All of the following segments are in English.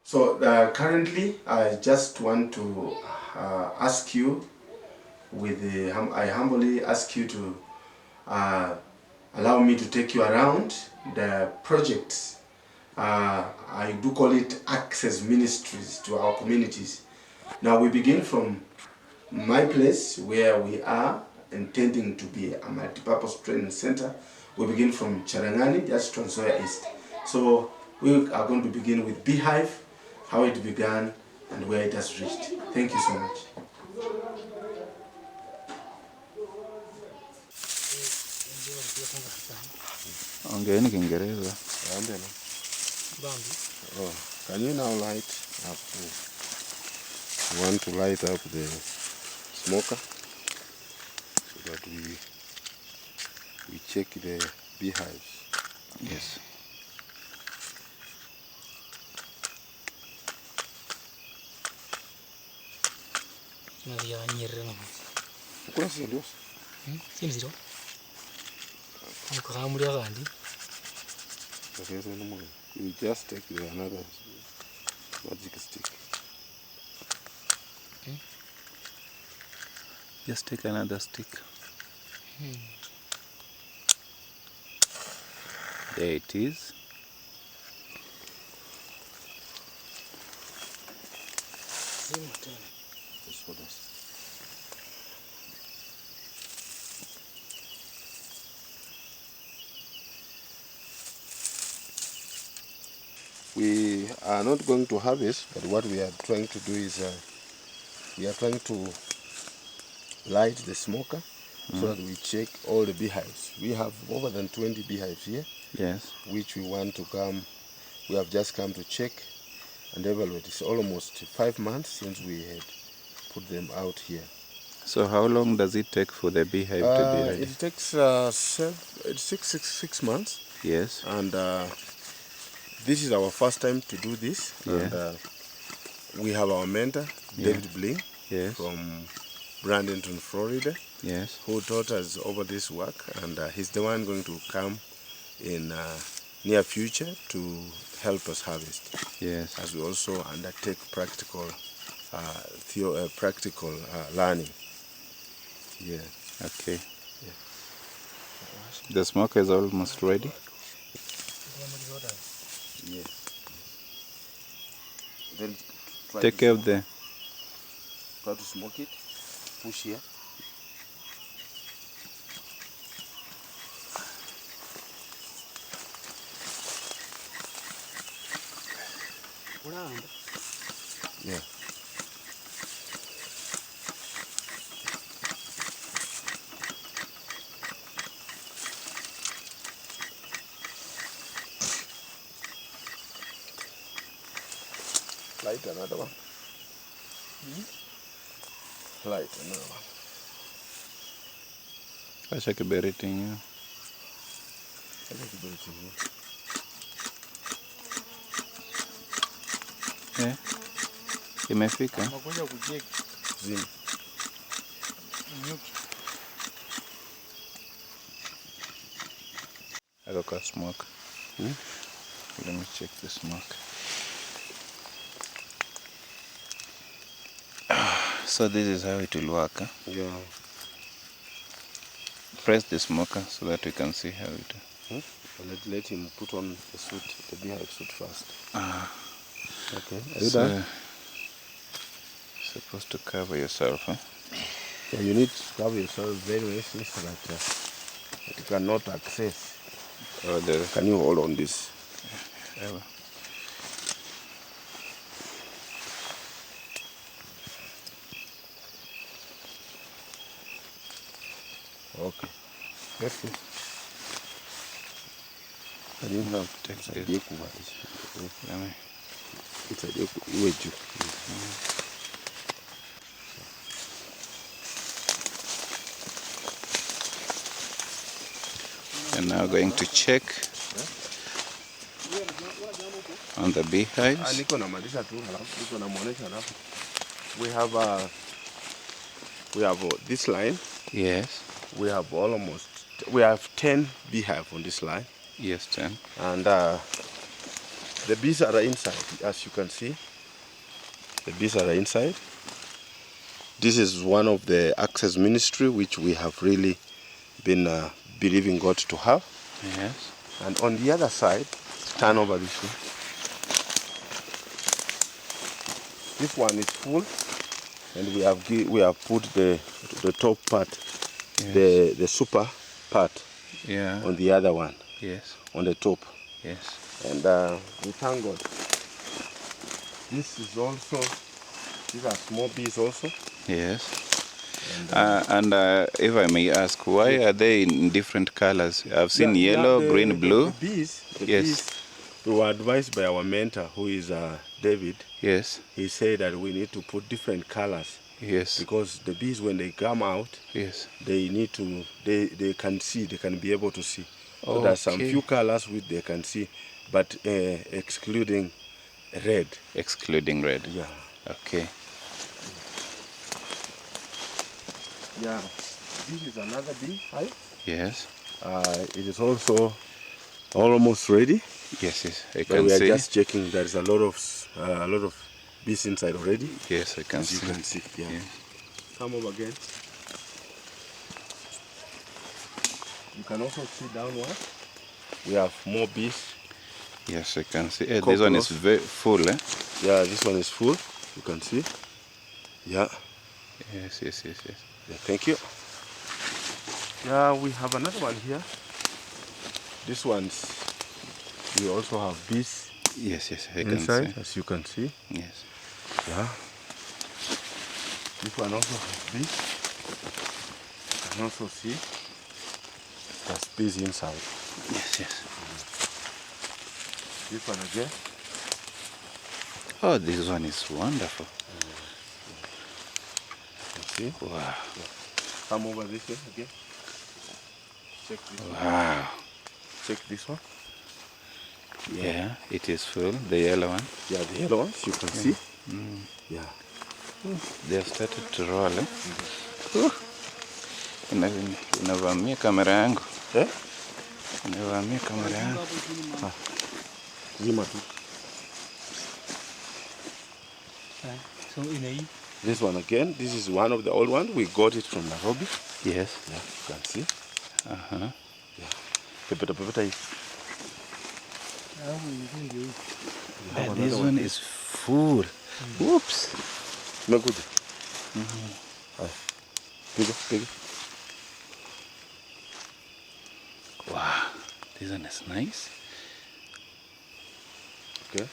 So currently, I just want to ask you, I humbly ask you to allow me to take you around the projects. I do call it access ministries to our communities. Now we begin from my place where we are intending to be a multi-purpose training center. We begin from Charangani, just Trans Nzoia East. So we are going to begin with Beehive, how it began and where it has reached. Thank you so much. Ongeeni Kiingereza. Oh, can you now light up? We want to light up the smoker so that we check the beehives. Yes. Kuna serious? Simziro. Mukamulia kandi. You just take another magic stick. Just take another stick. There it is. We are not going to harvest, but what we are trying to do is we are trying to light the smoker so that we check all the beehives. We have over than 20 beehives here. Yes. Which we want to come. We have just come to check and evaluate. It's almost 5 months since we had put them out here. So how long does it take for the beehive to be ready? It takes 6 months. Yes. And this is our first time to do this. Yeah. And we have our mentor, David Bling, Yes. from Bradenton, Florida, Yes. who taught us over this work. And he's the one going to come in near future to help us harvest. Yes. As we also undertake practical learning. Yeah. Okay. Yeah. The smoker is almost ready. Yes. Then Take care of the. Try to smoke it. Push here. Yeah. Light another one. Light another one. Acha kiberiti hiyo. Imefika. Nakuja kucheck. Zim. I got a smoke. Let me check the smoke. So this is how it will work. Huh? Yeah. Press the smoker so that we can see how it. Let him put on the suit, the beehive suit first. Okay. Are you So, done? supposed to cover yourself, huh? Yeah, you need to cover yourself very nicely so that it cannot access. Or the. Can you hold on this? Ever. Okay. That's it. Can you No, take this. Let me. It's a you. And now going to check on the beehives. We have this line. Yes. We have 10 beehive on this line. Yes, 10. And the bees are inside, as you can see. The bees are inside. This is one of the access ministry which we have really been believing God to have. Yes. And on the other side, turn over this way. This one is full, and we have put the top part, Yes. the super part, Yeah. on the other one, Yes. on the top. Yes. And we thank God. This is also, these are small bees also. Yes. And if I may ask, why are they in different colors? I've seen yellow, green, blue. The bees, Yes. we were advised by our mentor, who is David. Yes. He said that we need to put different colors Yes. because the bees, when they come out, Yes. they need to, they can see, they can be able to see. So there's some Okay. few colors which they can see, but excluding red. Excluding red. Yeah. Okay. Yeah. This is another bee hive. Yes. It is also almost ready. Yes. Yes. I But can we are see. just checking. There is a lot of bees inside already. Yes, I can As you see. can see. Yeah. Yeah. Come over again. You can also see downward. We have more bees. Yes, I can see. This one is Cockroach. very full, eh? Yeah, this one is full. You can see. Yeah. Yes, yes, yes, yes. Yeah, thank you. Yeah, we have another one here. This one's, we also have bees Yes, yes, I inside, can see. as you can see. Yes. Yeah. This one also has bees. You can also see there's bees inside. Yes, yes. This one again. Oh, this one is wonderful. You see? Wow. Come over this way again. Check this one. Wow. Check this one. Yeah, it is full. The yellow one. Yeah, the yellow ones you can see. Yeah. They have started to roll, eh? Inavamia kamera yangu. Eh? Inavamia kamera yangu. Zima tu. So in a This one again. This is one of the old ones. We got it from Nairobi. Yes. Yeah, you can see. Uh-huh. Pepeta hii. And this one is full. Whoops. Umekuja? Haya. Piga. Wow. This one is nice. Okay.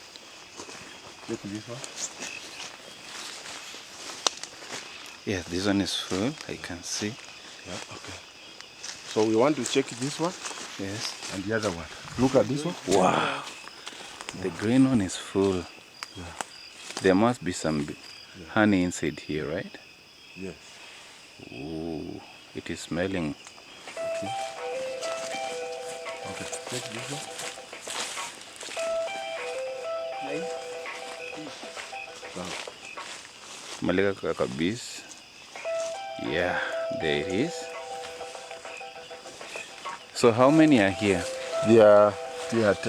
Look at this one. Yes, this one is full. I can see. Yeah, okay. So we want to check this one Yes. and the other one. Look at this one. Wow. The green one is full. There must be some honey inside here, right? Yes. Ooh, it is smelling. Okay. Check this one. Malika kakabis. Yeah, there it is. So how many are here? Yeah, we have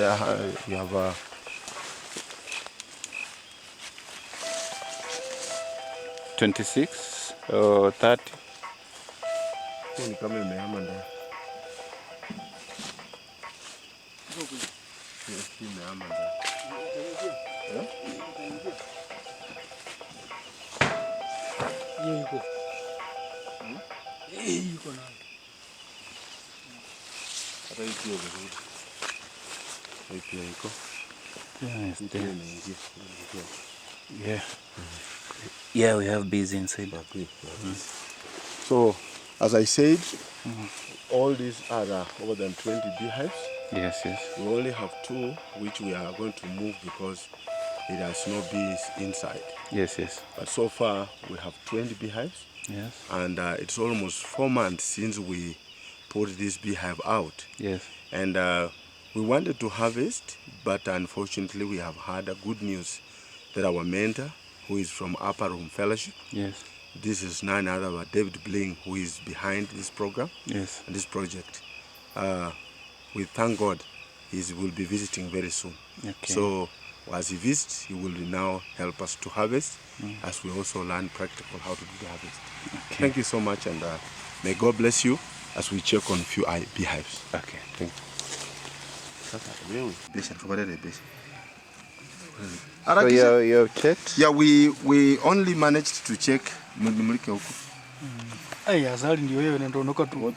26 or 30? ni kama imehama ndani. Imehama ndani. hiyo iko. Iko na. Hata hii pia vizuri. Hii pia iko. Yeah, it's Hii pia there. imeingia. Yeah. Yeah, we have bees inside. So, as I said, all these are over than 20 beehives. Yes, yes. We only have 2 which we are going to move because it has no bees inside. Yes, yes. But so far we have 20 beehives, Yes. and it's almost 4 months since we put this beehive out. Yes. And we wanted to harvest, but unfortunately we have had a good news that our mentor, who is from Upper Room Fellowship, Yes. this is none other but David Bling, who is behind this program Yes. and this project. We thank God he will be visiting very soon. Okay. So As he visits, he will now help us to harvest, as we also learn practical how to do the harvest. Thank you so much, and may God bless you as we check on few beehives. Okay. Thank So you've checked? Yeah, we only managed to check. Ai, asali ndio hiyo inaondoka tu.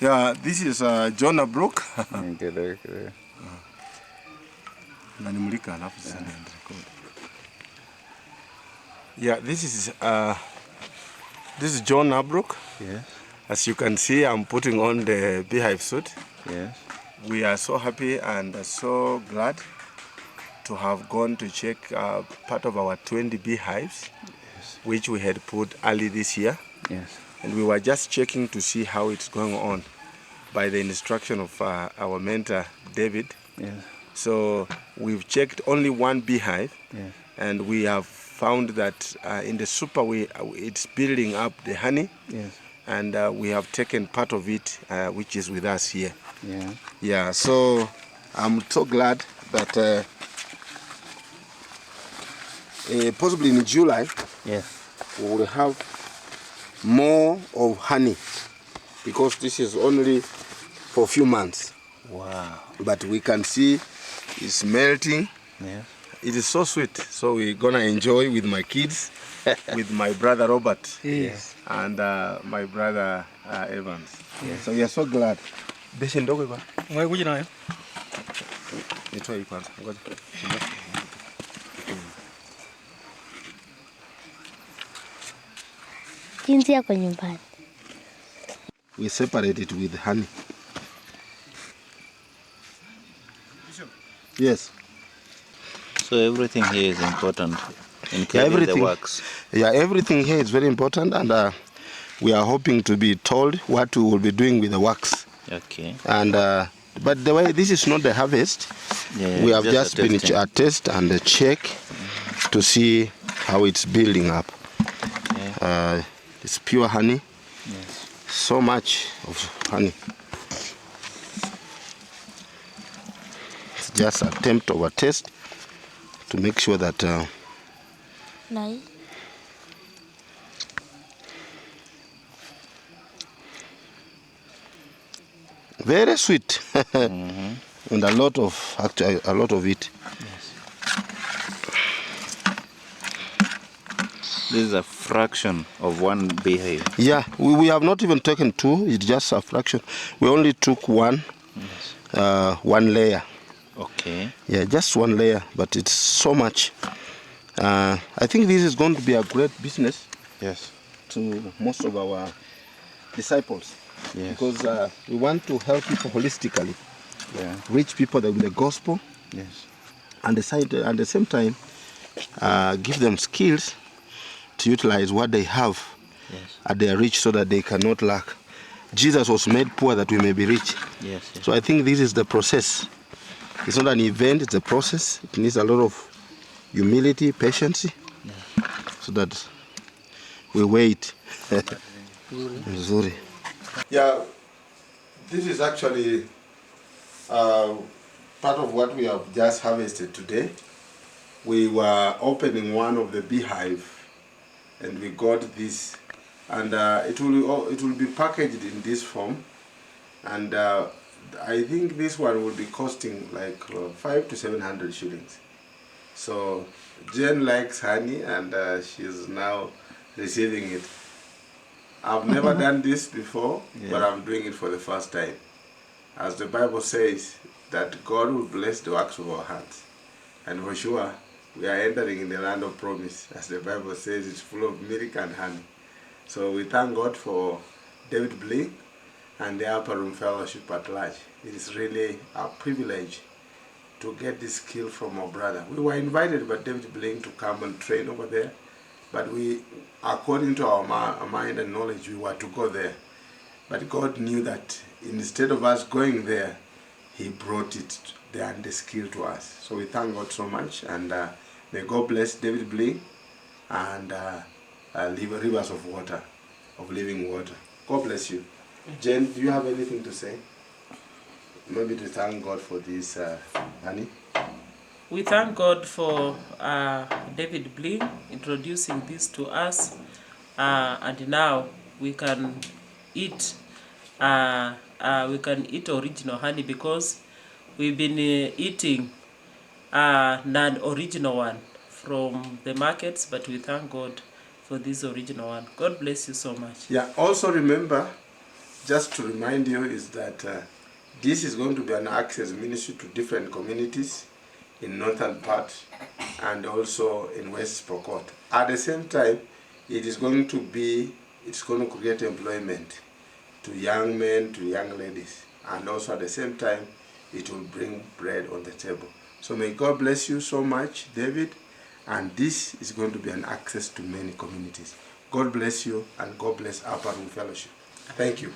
Yeah, this is Jonah Brook. Yeah, this is John Abrook. Yes. As you can see, I'm putting on the beehive suit. Yes. We are so happy and so glad to have gone to check part of our 20 beehives, which we had put early this year. Yes. And we were just checking to see how it's going on by the instruction of our mentor, David. Yes. So we've checked only one beehive, Yes. and we have found that in the super it's building up the honey. Yes. And we have taken part of it, which is with us here. Yeah. Yeah, so I'm so glad that possibly in July, Yes. we will have more of honey, because this is only for a few months. Wow. But we can see it's melting. Yes. It is so sweet. So we're gonna enjoy with my kids, with my brother Robert, Yes. and my brother Evans. Yes. So we are so glad. Besi ndogo iba. Umekuja nayo? Nitoa hii kwanza. Ngoja. Jinsi yako nyumbani. We separate it with honey. Yes. So everything here is important in Yeah, carrying the everything. wax. Yeah, everything here is very important, and we are hoping to be told what we will be doing with the wax. Okay. And but the way this is not the harvest, Yeah, we have just a been testing. a test and a check to see how it's building up. Okay. It's pure honey. Yes. So much of honey. It's just an attempt of a test to make sure that Nai. very sweet. And a lot of it. This is a fraction of one beehive. Yeah, we have not even taken two. It's just a fraction. We only took one layer. Okay. Yeah, just one layer, but it's so much. I think this is going to be a great business Yes. to most of our disciples. Yes. Because we want to help people holistically, Yeah. reach people with the gospel, Yes. and at the same time give them skills to utilize what they have Yes. at their reach, so that they cannot lack. Jesus was made poor that we may be rich. Yes. Yes. So I think this is the process. It's not an event, it's a process. It needs a lot of humility, patience, so that we wait. Nzuri. Yeah, this is actually part of what we have just harvested today. We were opening one of the beehive, and we got this, and it will be packaged in this form, and I think this one will be costing like 500 to 700 shillings. So Jen likes honey, and she's now receiving it. I've never done this before, but I'm doing it for the first time. As the Bible says, that God will bless the works of our hands. And for sure, we are entering in the land of promise. As the Bible says, it's full of milk and honey. So we thank God for David Bling and the Upper Room Fellowship at large. It is really a privilege to get this skill from our brother. We were invited by David Bling to come and train over there, but we, according to our mind and knowledge, we were to go there. But God knew that instead of us going there, He brought it there and the skill to us. So we thank God so much, and may God bless David Bling and rivers of water, of living water. God bless you. Jen, do you have anything to say? Maybe to thank God for this honey? We thank God for David Bling introducing this to us, and now we can eat. We can eat original honey because we've been eating non-original one from the markets, but we thank God for this original one. God bless you so much. Yeah, also remember, just to remind you, is that this is going to be an access ministry to different communities in northern part and also in West Pokot. At the same time, it's going to create employment to young men, to young ladies, and also at the same time, it will bring bread on the table. So may God bless you so much, David, and this is going to be an access to many communities. God bless you, and God bless Upper Room Fellowship. Thank you.